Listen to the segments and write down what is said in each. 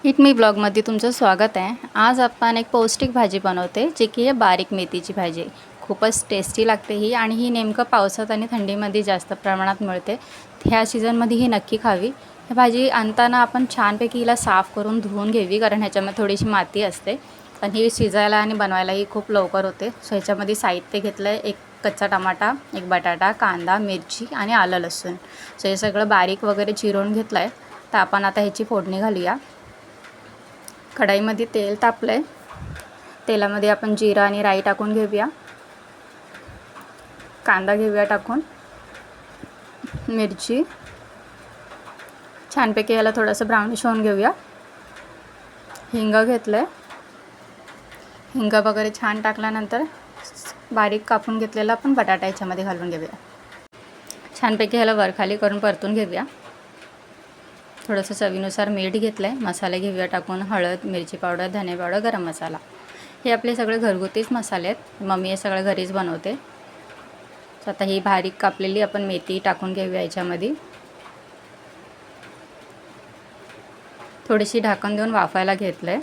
Hit me ब्लॉगमध्ये तुमचं स्वागत आहे। आज आपण एक पौष्टिक भाजी बनवते जी की आहे बारीक मेथीची भाजी। खूपच टेस्टी लागते ही आणि ही नेमकं पावसात आणि थंडीमध्ये जास्त प्रमाणात मिळते। ह्या सीझनमध्ये ही नक्की खावी। ही भाजी आणताना आपण छानपैकी हिला साफ करून धुवून घ्यावी, कारण ह्याच्यामध्ये थोडीशी माती असते। पण ही शिजायला आणि बनवायलाही खूप लवकर होते। सो ह्याच्यामध्ये साहित्य घेतलं आहे, एक कच्चा टमाटा, एक बटाटा, कांदा, मिरची आणि आलं लसूण। सो हे सगळं बारीक वगैरे चिरून घेतलं आहे। तर आपण आता ह्याची फोडणी घालूया। कढाईमध्ये तेल तापलं आहे। तेलामध्ये आपण जिरा आणि राई टाकून घेऊया। कांदा घेऊया टाकून, मिरची छानपैकी याला थोडंसं ब्राउनिश होऊन घेऊया। हिंग घेतलं आहे। हिंग वगैरे छान टाकल्यानंतर बारीक कापून घेतलेला आपण बटाटा याच्यामध्ये घालून घेऊया। छानपैकी याला वरखाली करून परतून घेऊया। थोडंसं चवीनुसार मीठ घेतलं आहे। मसाले घेऊया टाकून, हळद, मिरची पावडर, धने पावडर, गरम मसाला। हे आपले सगळे घरगुतीच मसाले आहेत। मम्मी हे सगळं घरीच बनवते। तर आता ही बारीक कापलेली आपण मेथी टाकून घेऊया याच्यामध्ये। थोडीशी ढाकण देऊन वाफायला घेतलं आहे।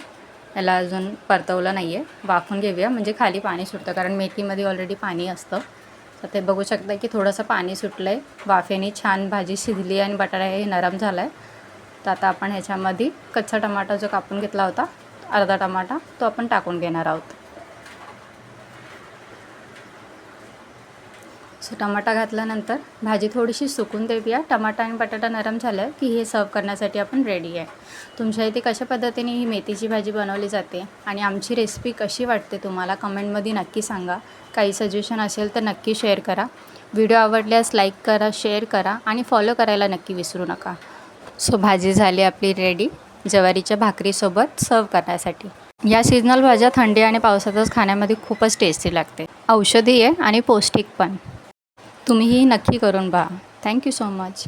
याला अजून परतवलं नाही आहे, वाफून घेऊया म्हणजे खाली पाणी सुटतं, कारण मेथीमध्ये ऑलरेडी पाणी असतं। तर ते बघू शकता की थोडंसं पाणी सुटलं आहे। वाफेने छान भाजी शिजली आणि बटाटा हे नरम झाला आहे। तर आता आपण ह्याच्यामध्ये कच्चा टमाटा जो कापून घेतला होता, अर्धा टमाटा, तो आपण टाकून घेणार आहोत। सो टमाटा घातल्यानंतर भाजी थोडीशी सुकून देऊया। टमाटा आणि बटाटा नरम झालं की हे सर्व करण्यासाठी आपण रेडी आहे। तुमच्या इथे कशा पद्धतीने ही मेथीची भाजी बनवली जाते आणि आमची रेसिपी कशी वाटते तुम्हाला कमेंटमध्ये नक्की सांगा। काही सजेशन असेल तर नक्की शेअर करा। व्हिडिओ आवडल्यास लाईक करा, शेअर करा आणि फॉलो करायला नक्की विसरू नका। सो भाजी झाली आपली रेडी, ज्वारीच्या भाकरीसोबत सर्व करण्यासाठी। या सीजनल भाज्या थंडी आणि पावसातच खाण्यामध्ये खूपच टेस्टी लागते। औषधी आहे आणि पौष्टिक पण। तुम्हीही नक्की करून पहा। Thank you so much.